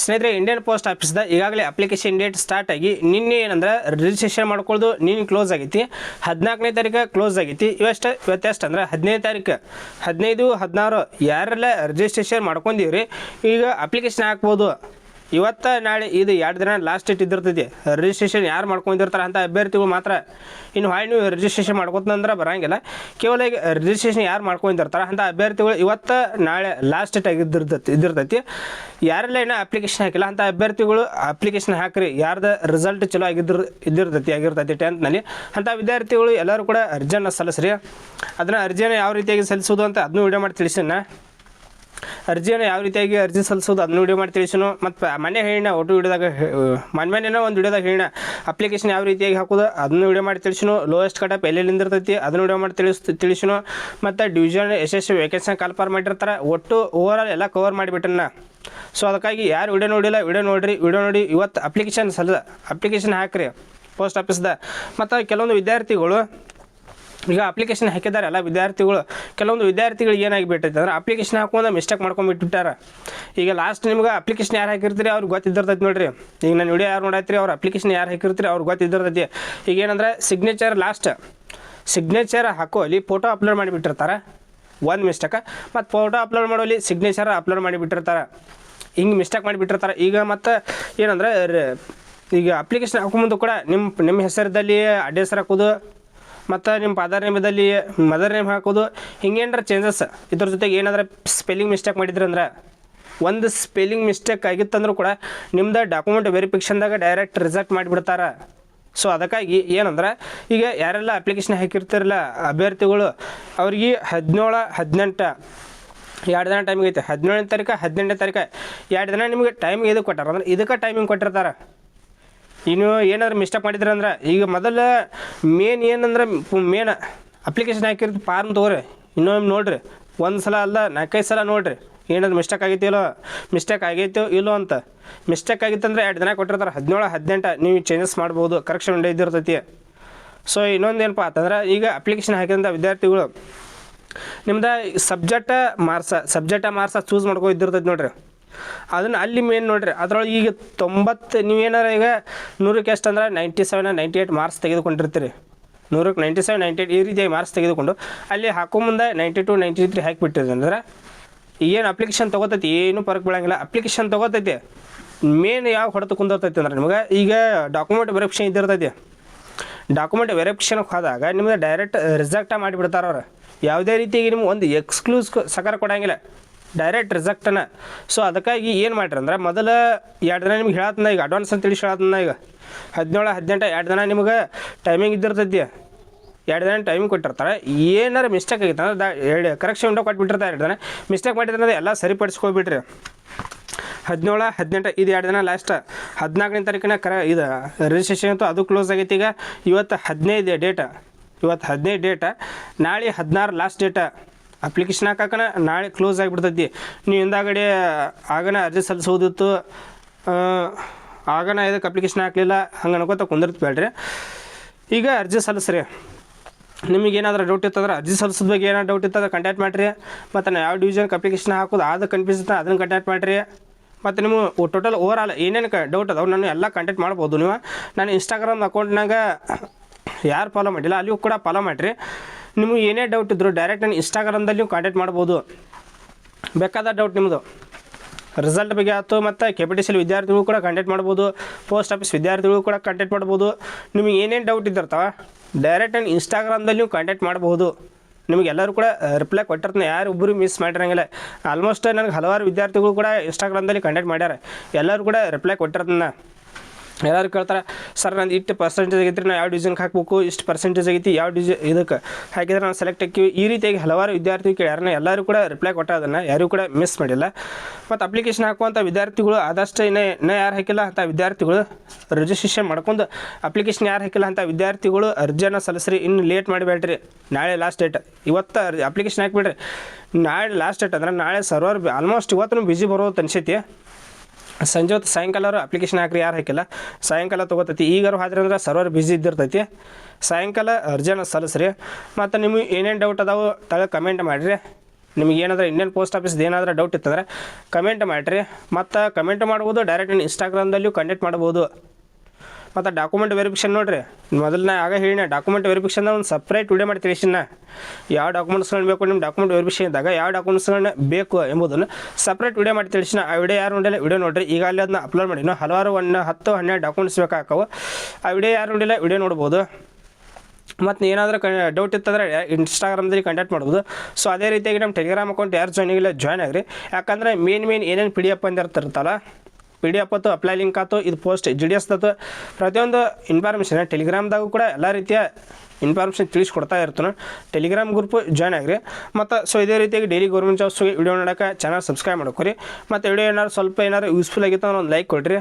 ಸ್ನೇಹಿತರೆ, Indian post ಆಫೀಸ್ದ ಈಗಾಗಲೇ application date start ಆಗಿ ನಿನ್ನೆ ಏನಂದ್ರೆ ರಿಜಿಸ್ಟ್ರೇಷನ್ ಮಾಡ್ಕೊಳ್ಳೋದು ನಿನ್ನೆ ಕ್ಲೋಸ್ ಆಗೈತಿ. 14ನೇ ತಾರೀಕು ಕ್ಲೋಸ್ ಆಗೈತಿ. ಇವತ್ತೆಷ್ಟು ಅಂದ್ರೆ 15ನೇ ತಾರೀಕು 15, 16 ಯಾರೆಲ್ಲ ರಿಜಿಸ್ಟ್ರೇಷನ್ ಮಾಡ್ಕೊಂಡಿವ್ರಿ ಈಗ ಅಪ್ಲಿಕೇಶನ್ ಹಾಕ್ಬೋದು. ಇವತ್ತು ನಾಳೆ ಇದು 2 ದಿನ ಲಾಸ್ಟ್ ಡೇಟ್ ಇದ್ದಿರ್ತೈತಿ. ರಿಜಿಸ್ಟ್ರೇಷನ್ ಯಾರು ಮಾಡ್ಕೊಂಡಿರ್ತಾರೆ ಅಂತ ಅಭ್ಯರ್ಥಿಗಳು ಮಾತ್ರ ಇನ್ನು ಹಾಳೆ ನೀವು ರಿಜಿಸ್ಟ್ರೇಷನ್ ಮಾಡ್ಕೊತಂದ್ರೆ ಬರೋಂಗಿಲ್ಲ. ಕೇವಲ ಈಗ ರಿಜಿಸ್ಟ್ರೇಷನ್ ಯಾರು ಮಾಡ್ಕೊಂಡಿರ್ತಾರೆ ಅಂತ ಅಭ್ಯರ್ಥಿಗಳು ಇವತ್ತು ನಾಳೆ ಲಾಸ್ಟ್ ಡೇಟ್ ಇದ್ದಿರ್ತೈತಿ. ಯಾರೆಲ್ಲ ಏನೋ ಅಪ್ಲಿಕೇಶನ್ ಹಾಕಿಲ್ಲ ಅಂತ ಅಭ್ಯರ್ಥಿಗಳು ಅಪ್ಲಿಕೇಶನ್ ಹಾಕ್ರಿ. ಯಾರ್ದು ರಿಸಲ್ಟ್ ಚಲೋ ಆಗಿರ್ತೈತಿ 10th ಅಂಥ ವಿದ್ಯಾರ್ಥಿಗಳು ಎಲ್ಲರೂ ಕೂಡ ಅರ್ಜಿಯನ್ನು ಸಲ್ಲಿಸ್ರಿ. ಅದನ್ನು ಅರ್ಜಿಯನ್ನು ಯಾವ ರೀತಿಯಾಗಿ ಸಲ್ಲಿಸೋದು ಅಂತ ಅದನ್ನು ವಿಡಿಯೋ ಮಾಡಿ ತಿಳಿಸಿನ. ಅರ್ಜಿಯನ್ನು ಯಾವ ರೀತಿಯಾಗಿ ಅರ್ಜಿ ಸಲ್ಲಿಸೋದು ಅದನ್ನು ವಿಡಿಯೋ ಮಾಡಿ ತಿಳಿಸೋನು. ಮತ್ತು ಮನೆ ಹೇಳಿನ ಒಟ್ಟು ವಿಡಿಯೋದಾಗ ಮನೆಯೋ ಒಂದು ವಿಡಿಯೋದಾಗ ಹೇಳಿನ ಅಪ್ಲಿಕೇಶನ್ ಯಾವ ರೀತಿಯಾಗಿ ಹಾಕೋದು ಅದನ್ನು ವಿಡಿಯೋ ಮಾಡಿ ತಿಳಿಸೋನು. ಲೋಯೆಸ್ಟ್ ಕಟ್ ಆಫ್ ಎಲ್ಲೆಲ್ಲಿಂದ ಇರ್ತೈತಿ ಅದನ್ನು ವಿಡಿಯೋ ಮಾಡಿ ತಿಳಿಸೋನು. ಮತ್ತು ಡಿವಿಷನ್ ಎಷ್ಟೆಷ್ಟು ವೇಕೆನ್ಸಿ ಕಾಲ್ಫಾರ್ ಮಾಡಿರ್ತಾರೆ ಒಟ್ಟು ಓವರಾಲ್ ಎಲ್ಲ ಕವರ್ ಮಾಡಿಬಿಟ್ಟನ. ಸೊ ಅದಕ್ಕಾಗಿ ಯಾರು ವಿಡಿಯೋ ನೋಡಿಲ್ಲ ವಿಡಿಯೋ ನೋಡಿರಿ. ವಿಡಿಯೋ ನೋಡಿ ಇವತ್ತು ಅಪ್ಲಿಕೇಶನ್ ಹಾಕಿರಿ ಪೋಸ್ಟ್ ಆಫೀಸ್ದ. ಮತ್ತು ಕೆಲವೊಂದು ವಿದ್ಯಾರ್ಥಿಗಳು ಈಗ ಅಪ್ಲಿಕೇಶನ್ ಹಾಕಿದ್ದಾರೆ ಎಲ್ಲ ವಿದ್ಯಾರ್ಥಿಗಳು. ಕೆಲವೊಂದು ವಿದ್ಯಾರ್ಥಿಗಳಿಗೆ ಏನಾಗಿಬಿಟ್ಟೈತೆ ಅಂದ್ರೆ ಅಪ್ಲಿಕೇಶನ್ ಹಾಕೊಂಡು ಮಿಸ್ಟೇಕ್ ಮಾಡ್ಕೊಂಡ್ಬಿಟ್ಟಿರ್ತಾರೆ. ಈಗ ಲಾಸ್ಟ್ ನಿಮ್ಗೆ ಅಪ್ಲಿಕೇಶನ್ ಯಾರು ಹಾಕಿರ್ತೀರಿ ಅವ್ರಿಗೆ ಗೊತ್ತಿದ್ದಿರ್ತೈತಿ ನೋಡಿರಿ. ಈಗ ನಾನು ವಿಡಿಯೋ ಯಾರು ನೋಡಾಯ್ತೀರಿ ಅವ್ರು ಅಪ್ಲಿಕೇಶನ್ ಯಾರು ಹಾಕಿರ್ತೀರಿ ಅವ್ರಿಗೆ ಗೊತ್ತಿದ್ದಿರ್ತೈತಿ. ಈಗ ಏನಂದ್ರೆ ಸಿಗ್ನೇಚರ್ ಹಾಕೋ ಅಲ್ಲಿ ಫೋಟೋ ಅಪ್ಲೋಡ್ ಮಾಡಿಬಿಟ್ಟಿರ್ತಾರೆ ಒಂದು ಮಿಸ್ಟೇಕ. ಮತ್ತು ಫೋಟೋ ಅಪ್ಲೋಡ್ ಮಾಡೋಲ್ಲಿ ಸಿಗ್ನೇಚರ್ ಅಪ್ಲೋಡ್ ಮಾಡಿಬಿಟ್ಟಿರ್ತಾರೆ. ಹಿಂಗೆ ಮಿಸ್ಟೇಕ್ ಮಾಡಿಬಿಟ್ಟಿರ್ತಾರೆ. ಈಗ ಮತ್ತು ಏನಂದ್ರೆ ಈಗ ಅಪ್ಲಿಕೇಶನ್ ಹಾಕೊಂಬಂದು ಕೂಡ ನಿಮ್ಮ ಹೆಸರದಲ್ಲಿ ಅಡ್ರೆಸ್ ಹಾಕೋದು ಮತ್ತು ನಿಮ್ಮ ಫಾದರ್ ನೇಮದಲ್ಲಿ ಮದರ್ ನೇಮ್ ಹಾಕೋದು ಹಿಂಗೇನಾರ ಚೇಂಜಸ್. ಇದ್ರ ಜೊತೆಗೆ ಏನಾದ್ರೆ ಸ್ಪೆಲ್ಲಿಂಗ್ ಮಿಸ್ಟೇಕ್ ಮಾಡಿದ್ರಂದ್ರೆ ಒಂದು ಸ್ಪೆಲ್ಲಿಂಗ್ ಮಿಸ್ಟೇಕ್ ಆಗಿತ್ತಂದ್ರೂ ಕೂಡ ನಿಮ್ದು ಡಾಕ್ಯುಮೆಂಟ್ ವೆರಿಫಿಕೇಷನ್ದಾಗ ಡೈರೆಕ್ಟ್ ರಿಜೆಕ್ಟ್ ಮಾಡಿಬಿಡ್ತಾರೆ. ಸೊ ಅದಕ್ಕಾಗಿ ಏನಂದ್ರೆ ಈಗ ಯಾರೆಲ್ಲ ಅಪ್ಲಿಕೇಶನ್ ಹಾಕಿರ್ತಾರಲ್ಲ ಅಭ್ಯರ್ಥಿಗಳು ಅವ್ರಿಗೆ 17, 18 2 ದಿನ ಟೈಮಿಗೆ ಐತೆ. 17ನೇ ತಾರೀಕು 18ನೇ ತಾರೀಕು 2 ದಿನ ನಿಮಗೆ ಟೈಮಿಂಗ್ ಇದಕ್ಕೆ ಕೊಟ್ಟಾರ ಅಂದ್ರೆ ಇದಕ್ಕೆ ಟೈಮಿಂಗ್ ಕೊಟ್ಟಿರ್ತಾರೆ. ಇನ್ನು ಏನಾದ್ರು ಮಿಸ್ಟೇಕ್ ಮಾಡಿದ್ರೆ ಅಂದ್ರೆ ಈಗ ಮೊದಲು ಮೇನ್ ಏನಂದ್ರೆ ಮೇನ್ ಅಪ್ಲಿಕೇಶನ್ ಹಾಕಿರ್ತೀವಿ ಫಾರ್ಮ್ ತೊಗೊರಿ. ಇನ್ನೊಮ್ಮೆ ನೋಡಿರಿ, ಒಂದು ಸಲ ಅಲ್ಲ 4-5 ಸಲ ನೋಡಿರಿ ಏನಾದ್ರು ಮಿಸ್ಟೇಕ್ ಆಗೈತೋ ಇಲ್ಲೋ ಅಂತ. ಮಿಸ್ಟೇಕ್ ಆಗಿತ್ತಂದ್ರೆ 2 ದಿನ ಕೊಟ್ಟಿರ್ತಾರೆ. 17, 18 ನೀವು ಚೇಂಜಸ್ ಮಾಡ್ಬೋದು, ಕರೆಕ್ಷನ್ ಇದ್ದಿರ್ತೈತಿ. ಸೊ ಇನ್ನೊಂದು ಏನಪ್ಪ ಅಂತಂದ್ರೆ ಈಗ ಅಪ್ಲಿಕೇಶನ್ ಹಾಕಿದಂಥ ವಿದ್ಯಾರ್ಥಿಗಳು ನಿಮ್ದು ಸಬ್ಜೆಕ್ಟ ಮಾರ್ಕ್ಸ ಚೂಸ್ ಮಾಡ್ಕೊ ಇದ್ದಿರ್ತೈತಿ ನೋಡಿರಿ. ಅದನ್ನು ಅಲ್ಲಿ ಮೇನ್ ನೋಡಿರಿ. ಅದರೊಳಗೆ ಈಗ 90 ನೀವೇನಾರ ಈಗ 100ಕ್ಕೆ ಎಷ್ಟು ಅಂದ್ರೆ 97, 98 ಮಾರ್ಕ್ಸ್ ತೆಗೆದುಕೊಂಡಿರ್ತೀರಿ. 100ಕ್ಕೆ 97, 98 ಈ ರೀತಿಯಾಗಿ ಮಾರ್ಕ್ಸ್ ತೆಗೆದುಕೊಂಡು ಅಲ್ಲಿ ಹಾಕೊಂಬಂದೆ 92, 93 ಹಾಕಿಬಿಟ್ಟಿರಿ ಅಂದ್ರೆ ಏನು ಅಪ್ಲಿಕೇಶನ್ ತೊಗೋತೈತಿ ಏನೂ ಫರಕ್ ಬೀಳಂಗಿಲ್ಲ. ಅಪ್ಲಿಕೇಶನ್ ತೊಗೋತೈತಿ ಮೇನ್ ಯಾವ ಹೊಡೆದು ಕುಂದಿರ್ತೈತಿ ಅಂದ್ರೆ ನಿಮಗೆ ಈಗ ಡಾಕ್ಯುಮೆಂಟ್ ವೆರಿಫಿಕೇಷನ್ ಇದ್ದಿರ್ತೈತಿ. ಡಾಕ್ಯುಮೆಂಟ್ ವೆರಿಫಿಕೇಷನ್ಗೆ ಹೋದಾಗ ನಿಮ್ಗೆ ಡೈರೆಕ್ಟ್ ರಿಜೆಕ್ಟ ಮಾಡಿಬಿಡ್ತಾರೆ ಅವ್ರು. ಯಾವುದೇ ರೀತಿಯಾಗಿ ನಿಮ್ಗೆ ಒಂದು ಎಕ್ಸ್ಕ್ಲೂಸ್ ಸಕಾರ ಕೊಡೋಂಗಿಲ್ಲ, ಡೈರೆಕ್ಟ್ ರಿಜೆಕ್ಟನ. ಸೊ ಅದಕ್ಕಾಗಿ ಏನು ಮಾಡ್ರಿ ಅಂದ್ರೆ ಮೊದಲು 2 ದಿನ ನಿಮ್ಗೆ ಹೇಳತ್ತನ, ಈಗ ಅಡ್ವಾನ್ಸ್ ಅಂತೇಳಿ ಹೇಳತ್ತನ. ಈಗ 17, 18 2 ದಿನ ನಿಮ್ಗೆ ಟೈಮಿಂಗ್ ಇದ್ದಿರ್ತೈತಿ. 2 ದಿನ ಟೈಮಿಂಗ್ ಕೊಟ್ಟಿರ್ತಾರೆ. ಏನಾರು ಮಿಸ್ಟೇಕ್ ಆಗಿತ್ತು ಅಂದ್ರೆ ಕರೆಕ್ಷನ್ ವಿಂಡೋ ಕೊಟ್ಬಿಟ್ಟಿರ್ತಾರೆ. 2 ದಿನ ಮಿಸ್ಟೇಕ್ ಮಾಡಿದ್ರೆ ಎಲ್ಲ ಸರಿಪಡಿಸ್ಕೊಬಿಟ್ರಿ. 17, 18 ಇದು 2 ದಿನ ಲಾಸ್ಟ್. 14ನೇ ತಾರೀಕಿನ ಇದು ರಿಜಿಸ್ಟ್ರೇಷನ್ ಇತ್ತು, ಅದು ಕ್ಲೋಸ್ ಆಗೈತಿ. ಈಗ ಇವತ್ತು 15 ಡೇಟ, ನಾಳೆ 16 ಲಾಸ್ಟ್ ಡೇಟ. ಅಪ್ಲಿಕೇಶನ್ ಹಾಕನ ನಾಳೆ ಕ್ಲೋಸ್ ಆಗಿಬಿಡ್ತೈತಿ. ನೀವು ಹಿಂದಾಗಡೆ ಆಗನ ಅರ್ಜಿ ಸಲ್ಲಿಸೋದಿತ್ತು, ಆಗನ ಇದಕ್ಕೆ ಅಪ್ಲಿಕೇಶನ್ ಹಾಕಲಿಲ್ಲ ಹಂಗೆ ಅನ್ಕೋತ ಕುಂದಿರ್ತೀಬೇಡ್ರಿ. ಈಗ ಅರ್ಜಿ ಸಲ್ಲಿಸ್ರಿ. ನಿಮಗೇನಾದ್ರೂ ಡೌಟ್ ಇತ್ತಂದ್ರೆ ಅರ್ಜಿ ಸಲ್ಲಿಸೋದ ಬಗ್ಗೆ ಏನಾದ್ರು ಡೌಟ್ ಇತ್ತಂದ್ರೆ ಕಾಂಟ್ಯಾಕ್ಟ್ ಮಾಡಿರಿ. ಮತ್ತು ನಾವು ಯಾವ ಡಿವಿಷನ್ಗೆ ಅಪ್ಲಿಕೇಶನ್ ಹಾಕೋದು ಅದು ಕನ್ಫ್ಯೂಸ್ ಇತ್ತು ಅದನ್ನು ಕಾಂಟ್ಯಾಕ್ಟ್ ಮಾಡಿರಿ. ಮತ್ತು ನೀವು ಟೋಟಲ್ ಓವರಾಲ್ ಏನೇನು ಡೌಟ್ ಅದಾವೆ ನಾನು ಎಲ್ಲ ಕಾಂಟ್ಯಾಕ್ಟ್ ಮಾಡ್ಬೋದು. ನೀವು ನಾನು ಇನ್ಸ್ಟಾಗ್ರಾಮ್ ಅಕೌಂಟ್ನಾಗ ಯಾರು ಫಾಲೋ ಮಾಡಿಲ್ಲ ಅಲ್ಲಿಯೂ ಕೂಡ ಫಾಲೋ ಮಾಡಿರಿ. ನಿಮಗೆ ಏನೇ ಡೌಟ್ ಇದ್ದರೂ ಡೈರೆಕ್ಟ್ ನಾನು ಇನ್ಸ್ಟಾಗ್ರಾಮ್ದಲ್ಲಿ ನೀವು ಕಾಂಟ್ಯಾಕ್ಟ್ ಮಾಡ್ಬೋದು. ಬೇಕಾದ ಡೌಟ್ ನಿಮ್ಮದು ರಿಸಲ್ಟ್ ಬಗ್ಗೆ ಆಯ್ತು, ಮತ್ತು KPTC ವಿದ್ಯಾರ್ಥಿಗಳು ಕೂಡ ಕಾಂಟ್ಯಾಕ್ಟ್ ಮಾಡ್ಬೋದು, ಪೋಸ್ಟ್ ಆಫೀಸ್ ವಿದ್ಯಾರ್ಥಿಗಳು ಕೂಡ ಕಾಂಟ್ಯಾಕ್ಟ್ ಮಾಡ್ಬೋದು. ನಿಮಗೆ ಏನೇನು ಡೌಟ್ ಇದ್ದಿರ್ತಾವೆ ಡೈರೆಕ್ಟ್ ನಾನು ಇನ್ಸ್ಟಾಗ್ರಾಮ್ದಲ್ಲಿ ನೀವು ಕಾಂಟ್ಯಾಕ್ಟ್ ಮಾಡ್ಬೋದು. ನಿಮಗೆಲ್ಲರೂ ಕೂಡ ರಿಪ್ಲೈ ಕೊಟ್ಟಿರ್ತೀನಿ, ಯಾರು ಒಬ್ಬರು ಮಿಸ್ ಮಾಡಿರಂಗಿಲ್ಲ. ಆಲ್ಮೋಸ್ಟ್ ನನಗೆ ಹಲವಾರು ವಿದ್ಯಾರ್ಥಿಗಳು ಕೂಡ ಇನ್ಸ್ಟಾಗ್ರಾಮ್ದಲ್ಲಿ ಕಾಂಟ್ಯಾಕ್ಟ್ ಮಾಡ್ಯಾರ, ಎಲ್ಲರೂ ಕೂಡ ರಿಪ್ಲೈ ಕೊಟ್ಟಿರ್ತೀನಿ. ಎಲ್ಲರೂ ಕೇಳ್ತಾರೆ ಸರ್ ನಂದು ಇಷ್ಟು ಪರ್ಸೆಂಟೇಜ್ ಆಗೈತಿ ರೀ, ನಾವು ಯಾವ ಡಿವಿಷನ್ಗೆ ಹಾಕಬೇಕು, ಇಷ್ಟು ಪರ್ಸೆಂಟೇಜ್ ಆಗೈತಿ, ಯಾವ ಇದಕ್ಕೆ ಹಾಕಿದ್ರೆ ನಾವು ಸೆಲೆಕ್ಟ್ ಹಾಕಿವಿ. ಈ ರೀತಿಯಾಗಿ ಹಲವಾರು ವಿದ್ಯಾರ್ಥಿಗಳು ಕೇಳ್ಯಾರನ್ನ ಎಲ್ಲರೂ ಕೂಡ ರಿಪ್ಲೈ ಕೊಟ್ಟ, ಅದನ್ನು ಯಾರೂ ಕೂಡ ಮಿಸ್ ಮಾಡಿಲ್ಲ. ಮತ್ತು ಅಪ್ಲಿಕೇಶನ್ ಹಾಕುವಂಥ ವಿದ್ಯಾರ್ಥಿಗಳು ಆದಷ್ಟು ಇನ್ನೂ ಯಾರು ಹಾಕಿಲ್ಲ ಅಂತ ವಿದ್ಯಾರ್ಥಿಗಳು ರಿಜಿಸ್ಟ್ರೇಷನ್ ಮಾಡ್ಕೊಂಡು ಅಪ್ಲಿಕೇಶನ್ ಯಾರು ಹಾಕಿಲ್ಲ ಅಂತ ವಿದ್ಯಾರ್ಥಿಗಳು ಅರ್ಜಿಯನ್ನು ಸಲ್ಲಿಸ್ರಿ. ಇನ್ನು ಲೇಟ್ ಮಾಡಿಬೇಡ್ರಿ. ನಾಳೆ ಲಾಸ್ಟ್ ಡೇಟ್. ಇವತ್ತು ಅಪ್ಲಿಕೇಶನ್ ಹಾಕಿಬಿಡ್ರಿ. ನಾಳೆ ಲಾಸ್ಟ್ ಡೇಟ್ ಅಂದ್ರೆ ನಾಳೆ ಸರ್ವರ್ ಆಲ್ಮೋಸ್ಟ್ ಇವತ್ತು ಬಿಸಿ ಬರೋದು ಅನ್ಸೈತಿ. ಸಂಜೆ ಹೊತ್ತು ಸಾಯಂಕಾಲ ಅಪ್ಲಿಕೇಶನ್ ಹಾಕ್ರಿ. ಯಾರು ಹಾಕಿಲ್ಲ ಸಾಯಂಕಾಲ ತೊಗೋತೈತಿ. ಈಗಾರು ಹಾದ್ರಿ ಅಂದ್ರೆ ಸರ್ವರ್ ಬಿಸಿ ಇದ್ದಿರ್ತೈತಿ. ಸಾಯಂಕಾಲ ಅರ್ಜಿಯನ್ನು ಸಲ್ಲಿಸ್ರಿ. ಮತ್ತು ನಿಮಗೆ ಏನೇನು ಡೌಟ್ ಅದಾವೆ ತಗ ಕಮೆಂಟ್ ಮಾಡಿರಿ. ನಿಮಗೆ ಏನಾದರೂ ಇಂಡಿಯನ್ ಪೋಸ್ಟ್ ಆಫೀಸ್ದು ಏನಾದರೂ ಡೌಟ್ ಇತ್ತಂದರೆ ಕಮೆಂಟ್ ಮಾಡಿರಿ. ಮತ್ತು ಕಮೆಂಟ್ ಮಾಡ್ಬೋದು, ಡೈರೆಕ್ಟ್ ಇನ್ಸ್ಟಾಗ್ರಾಮ್ದಲ್ಲಿಯೂ ಕಂಟೆಕ್ಟ್ ಮಾಡ್ಬೋದು. ಮತ್ತು ಡಾಕ್ಯುಮೆಂಟ್ ವೆರಿಫಿಕೇಷನ್ ನೋಡಿರಿ, ಮೊದಲನೇ ಆಗ ಹೇಳಿನ ಡಾಕ್ಯುಮೆಂಟ್ ವೆರಿಫಿಕೇಷನ್ ಒಂದು ಸಪ್ರೇಟ್ ವಿಡಿಯೋ ಮಾಡಿ ತಿಳಿಸಿನ. ಯಾವ ಡಾಕ್ಯುಮೆಂಟ್ಸ್ಗಳನ್ನ ಬೇಕು ನಿಮ್ಮ ಡಾಕ್ಯುಮೆಂಟ್ ವೆರಿಫಿಕೇಷನ್ ಇದ್ದಾಗ ಯಾವ ಡಾಕ್ಯುಮೆಂಟ್ಸ್ಗಳನ್ನ ಬೇಕು ಎಂಬುದನ್ನು ಸಪ್ರೇಟ್ ವಿಡಿಯೋ ಮಾಡಿ ತಿಳಿಸಿನ. ಆ ವಿಡಿಯೋ ಯಾರು ನೋಡಿಲ್ಲ ವಿಡಿಯೋ ನೋಡಿರಿ. ಈಗ ಅಲ್ಲಿ ಅದನ್ನ ಅಪ್ಲೋಡ್ ಮಾಡಿನೋ ಹಲವಾರು 10-12 ಡಾಕ್ಯುಮೆಂಟ್ಸ್ ಬೇಕಾಕವು. ಆ ವಿಡಿಯೋ ಯಾರು ನೋಡಿಲ್ಲ ವಿಡಿಯೋ ನೋಡ್ಬೋದು. ಮತ್ತು ಏನಾದರೂ ಡೌಟ್ ಇತ್ತಂದರೆ ಇನ್ಸ್ಟಾಗ್ರಾಮ್ದಲ್ಲಿ ಕಾಂಟ್ಯಾಕ್ಟ್ ಮಾಡ್ಬೋದು. ಸೊ ಅದೇ ರೀತಿಯಾಗಿ ನಮ್ಮ ಟೆಲಿಗ್ರಾಮ್ ಅಕೌಂಟ್ ಯಾರು ಜಾಯ್ನ್ ಆಗಿರಿ. ಯಾಕಂದರೆ ಮೇನ್ ಏನೇನು PDF ಅಂದಿರ್ತಿರ್ತಲ್ಲ, PDF ಆಯ್ತು, ಅಪ್ಲೈ ಲಿಂಕ್ ಆಯ್ತು, ಇದು ಪೋಸ್ಟ್ GDS ಆಯ್ತು, ಪ್ರತಿಯೊಂದು ಇನ್ಫಾರ್ಮೇಷನ್ ಟೆಲಿಗ್ರಾಮ್ದಾಗೂ ಕೂಡ ಎಲ್ಲ ರೀತಿಯ ಇನ್ಫಾರ್ಮೇಷನ್ ತಿಳಿಸ್ಕೊಡ್ತಾ ಇರ್ತಾನೆ. ಟೆಲಿಗ್ರಾಮ್ ಗ್ರೂಪ್ ಜಾಯ್ನ್ ಆಗಿರಿ. ಮತ್ತು ಸೊ ಇದೇ ರೀತಿಯಾಗಿ ಡೈಲಿ ಗೌರ್ಮೆಂಟ್ ಜಾಬ್ಸ್ಗೆ ವಿಡಿಯೋ ನೋಡೋಕೆ ಚಾನಲ್ ಸಬ್ಸ್ಕ್ರೈಬ್ ಮಾಡ್ಕೊರಿ. ಮತ್ತು ವಿಡಿಯೋ ಏನಾದ್ರು ಸ್ವಲ್ಪ ಯೂಸ್ಫುಲ್ ಆಗಿತ್ತು ಅಂದ್ರೆ ಒಂದು ಲೈಕ್ ಕೊಡಿರಿ.